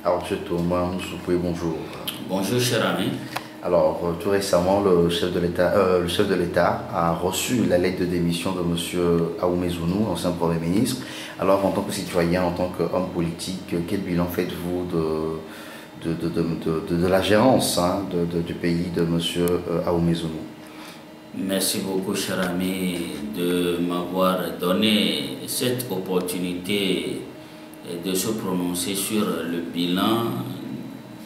Alors, M. Thomas Moussoupoui, bonjour. Bonjour, cher ami. Alors, tout récemment, le chef de l'État a reçu la lettre de démission de M. Aoumé Zounou, ancien Premier ministre. Alors, en tant que citoyen, en tant qu'homme politique, quel bilan faites-vous de la gérance du pays de M. Aoumé Zounou? Merci beaucoup, cher ami, de m'avoir donné cette opportunité de se prononcer sur le bilan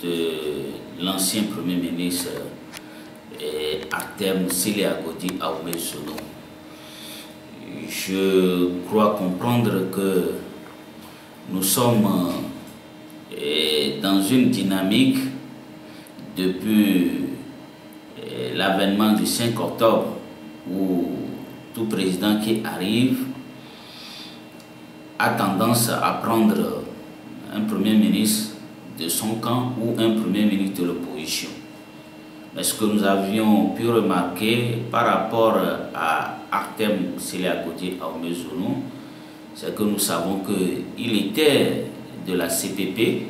de l'ancien Premier ministre Artem Seliagodi Aoumé Zounou. Je crois comprendre que nous sommes dans une dynamique depuis l'avènement du 5 octobre où tout président qui arrive a tendance à prendre un Premier ministre de son camp ou un Premier ministre de l'opposition. Mais ce que nous avions pu remarquer par rapport à Artem Seliagodi Aoumé Zounou, c'est que nous savons qu'il était de la CPP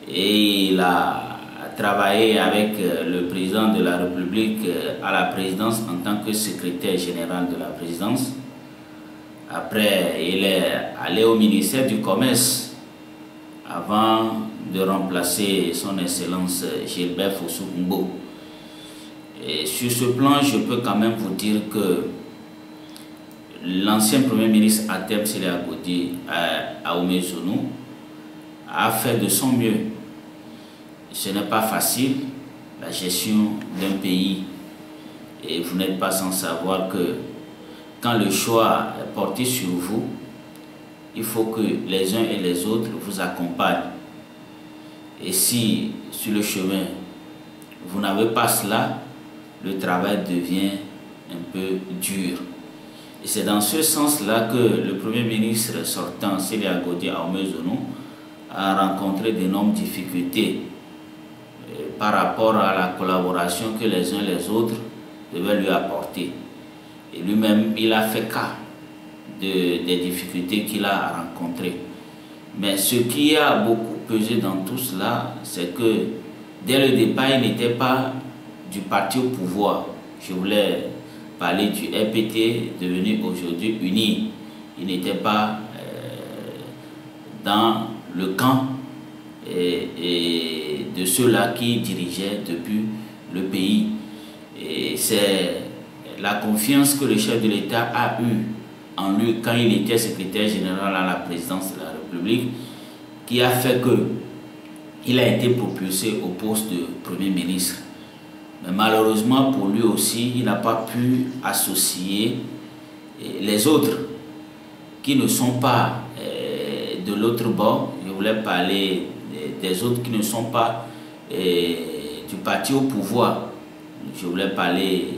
et il a travaillé avec le président de la République à la présidence en tant que secrétaire général de la présidence. Après, il est allé au ministère du Commerce avant de remplacer son Excellence Gilbert Fossou-Ngbo. Et sur ce plan, je peux quand même vous dire que l'ancien Premier ministre Artem Seliagodi Aoumé Zounou a fait de son mieux. Ce n'est pas facile, la gestion d'un pays, et vous n'êtes pas sans savoir que quand le choix est porté sur vous, il faut que les uns et les autres vous accompagnent. Et si sur le chemin, vous n'avez pas cela, le travail devient un peu dur. Et c'est dans ce sens-là que le Premier ministre sortant, Seliagodi Aoumé Zounou, a rencontré d'énormes difficultés par rapport à la collaboration que les uns et les autres devaient lui apporter. Et lui-même, il a fait cas des difficultés qu'il a rencontrées. Mais ce qui a beaucoup pesé dans tout cela, c'est que dès le départ, il n'était pas du parti au pouvoir. Je voulais parler du RPT, devenu aujourd'hui UNI. Il n'était pas dans le camp et de ceux-là qui dirigeaient depuis le pays. Et c'est la confiance que le chef de l'État a eue en lui quand il était secrétaire général à la présidence de la République qui a fait qu'il a été propulsé au poste de Premier ministre. Mais malheureusement pour lui aussi, il n'a pas pu associer les autres qui ne sont pas de l'autre bord. Je voulais parler des autres qui ne sont pas du parti au pouvoir. Je voulais parler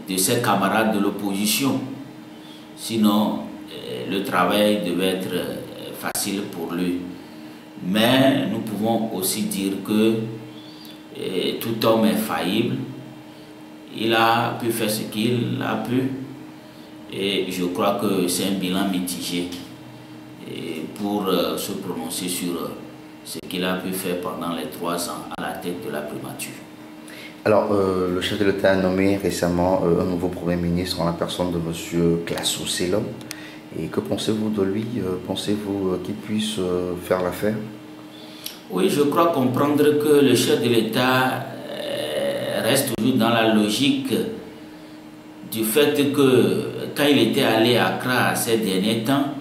de ses camarades de l'opposition. Sinon, le travail devait être facile pour lui. Mais nous pouvons aussi dire que tout homme est faillible. Il a pu faire ce qu'il a pu. Et je crois que c'est un bilan mitigé pour se prononcer sur ce qu'il a pu faire pendant les 3 ans à la tête de la primature. Alors, le chef de l'État a nommé récemment un nouveau Premier ministre en la personne de M. Glassou Selom. Et que pensez-vous de lui? Pensez-vous qu'il puisse faire l'affaire? Oui, je crois comprendre que le chef de l'État reste toujours dans la logique du fait que quand il était allé à Accra ces derniers temps,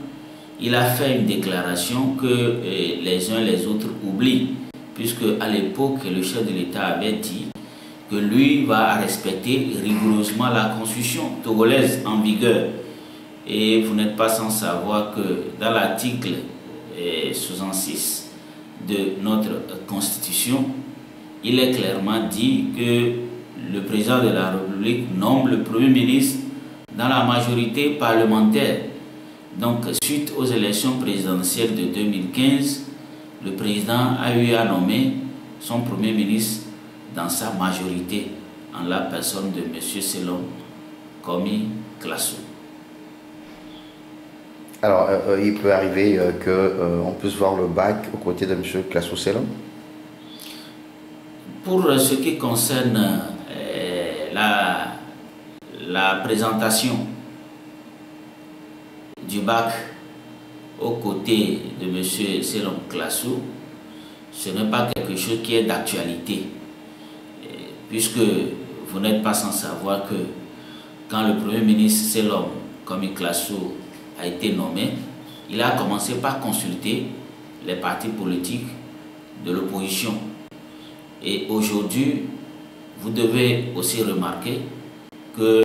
il a fait une déclaration que les uns et les autres oublient, puisque à l'époque, le chef de l'État avait dit que lui va respecter rigoureusement la constitution togolaise en vigueur. Et vous n'êtes pas sans savoir que dans l'article 66 de notre constitution, il est clairement dit que le président de la République nomme le Premier ministre dans la majorité parlementaire. Donc, suite aux élections présidentielles de 2015, le président a eu à nommer son Premier ministre dans sa majorité, en la personne de M. Selom Komi Glassou. Alors, il peut arriver qu'on puisse voir le bac aux côtés de M. Classo Selom. Pour ce qui concerne la présentation du bac aux côtés de M. Selom Classo, ce n'est pas quelque chose qui est d'actualité, puisque vous n'êtes pas sans savoir que quand le Premier ministre Selom Komi Classo a été nommé, il a commencé par consulter les partis politiques de l'opposition. Et aujourd'hui, vous devez aussi remarquer que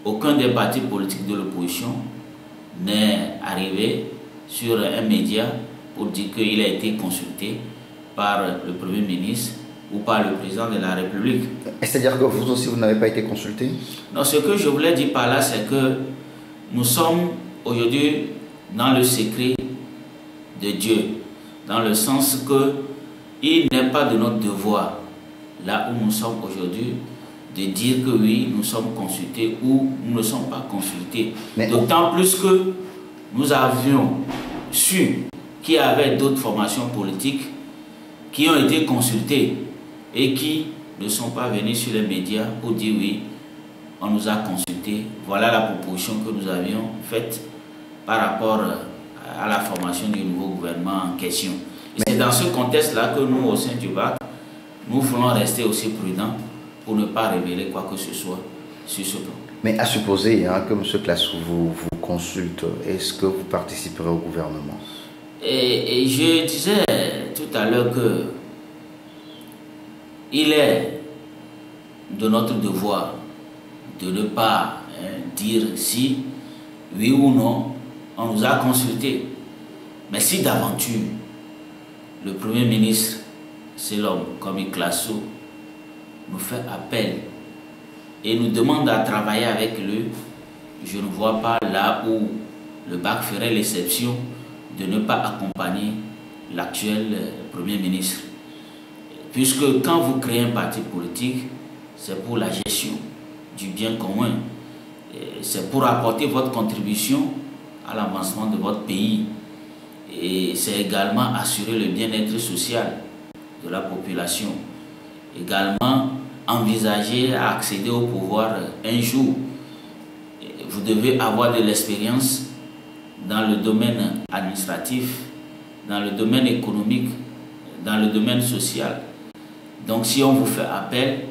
aucun des partis politiques de l'opposition n'est arrivé sur un média pour dire qu'il a été consulté par le Premier ministre ou par le président de la République. C'est-à-dire que vous aussi, vous n'avez pas été consulté? Non, ce que je voulais dire par là, c'est que nous sommes aujourd'hui dans le secret de Dieu, dans le sens que il n'est pas de notre devoir, là où nous sommes aujourd'hui, de dire que oui, nous sommes consultés ou nous ne sommes pas consultés. D'autant plus que nous avions su qu'il y avait d'autres formations politiques qui ont été consultées et qui ne sont pas venus sur les médias pour dire oui, on nous a consultés. Voilà la proposition que nous avions faite par rapport à la formation du nouveau gouvernement en question. C'est dans ce contexte-là que nous, au sein du BAC, nous voulons rester aussi prudents pour ne pas révéler quoi que ce soit sur ce plan. Mais à supposer que M. Classo vous consulte, est-ce que vous participerez au gouvernement? Et je disais tout à l'heure que il est de notre devoir de ne pas dire si, oui ou non, on nous a consultés. Mais si d'aventure, le Premier ministre Selom Komi Classo nous fait appel et nous demande à travailler avec lui, je ne vois pas là où le BAC ferait l'exception de ne pas accompagner l'actuel Premier ministre. Puisque quand vous créez un parti politique, c'est pour la gestion du bien commun. C'est pour apporter votre contribution à l'avancement de votre pays. Et c'est également assurer le bien-être social de la population. Également, envisager à accéder au pouvoir un jour. Vous devez avoir de l'expérience dans le domaine administratif, dans le domaine économique, dans le domaine social. Donc si on vous fait appel,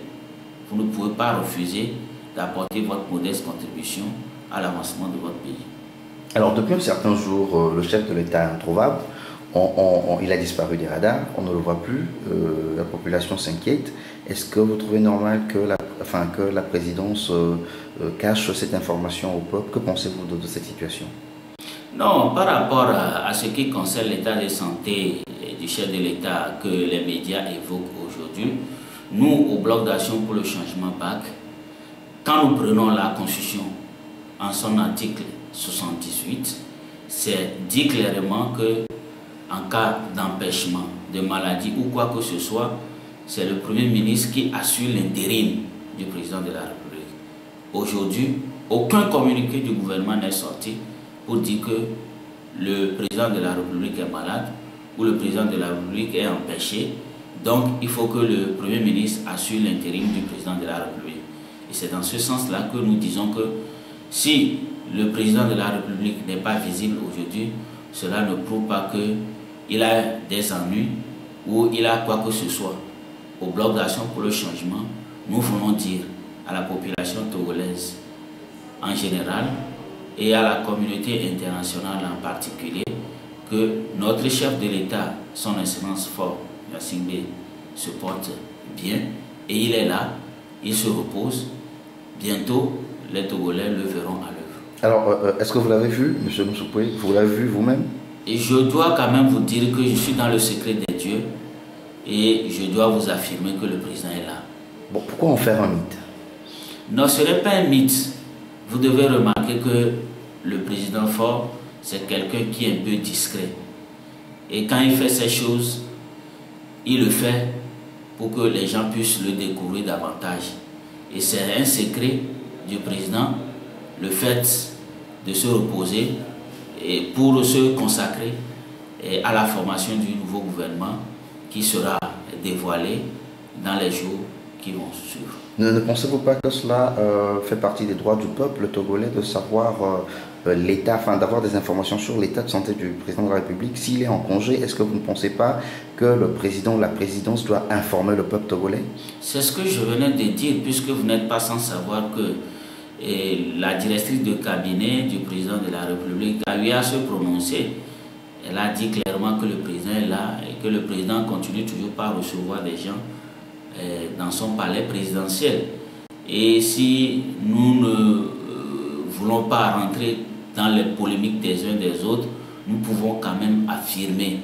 vous ne pouvez pas refuser d'apporter votre modeste contribution à l'avancement de votre pays. Alors depuis un certain jour, le chef de l'État est introuvable, il a disparu des radars, on ne le voit plus, la population s'inquiète. Est-ce que vous trouvez normal que la présidence cache cette information au peuple? Que pensez-vous de cette situation? Non, par rapport à ce qui concerne l'état de santé du chef de l'État que les médias évoquent aujourd'hui, nous, au Bloc d'action pour le changement BAC, quand nous prenons la Constitution en son article 78, c'est dit clairement que en cas d'empêchement, de maladie ou quoi que ce soit, c'est le Premier ministre qui assure l'intérim du président de la République. Aujourd'hui, aucun communiqué du gouvernement n'est sorti pour dire que le président de la République est malade ou le président de la République est empêché. Donc, il faut que le Premier ministre assure l'intérim du président de la République. Et c'est dans ce sens-là que nous disons que si le président de la République n'est pas visible aujourd'hui, cela ne prouve pas qu'il a des ennuis ou il a quoi que ce soit. Au Bloc d'action pour le changement, nous voulons dire à la population togolaise en général et à la communauté internationale en particulier que notre chef de l'État, son Excellence Faure Gnassingbé, se porte bien et il est là, il se repose. Bientôt, les Togolais le verront à l'œuvre. Alors, est-ce que vous l'avez vu, M. Moussoupoui? Vous l'avez vu vous-même? Et je dois quand même vous dire que je suis dans le secret des dieux et je dois vous affirmer que le président est là. Bon, pourquoi en faire un mythe? Non, ce n'est pas un mythe. Vous devez remarquer que le président Faure, c'est quelqu'un qui est un peu discret. Et quand il fait ces choses, il le fait pour que les gens puissent le découvrir davantage. Et c'est un secret du président, le fait de se reposer pour se consacrer à la formation du nouveau gouvernement qui sera dévoilé dans les jours qui vont suivre. Ne pensez-vous pas que cela fait partie des droits du peuple togolais de savoir l'état, enfin d'avoir des informations sur l'état de santé du président de la République? S'il est en congé, est-ce que vous ne pensez pas que le président ou la présidence doit informer le peuple togolais? C'est ce que je venais de dire, puisque vous n'êtes pas sans savoir que la directrice de cabinet du président de la République a eu à se prononcer. Elle a dit clairement que le président est là et que le président continue toujours par recevoir des gens dans son palais présidentiel. Et si nous ne voulons pas rentrer dans les polémiques des uns des autres, nous pouvons quand même affirmer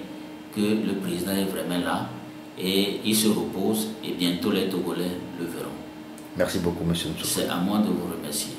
que le président est vraiment là et il se repose et bientôt les Togolais le verront. Merci beaucoup, monsieur Nsoko. C'est à moi de vous remercier.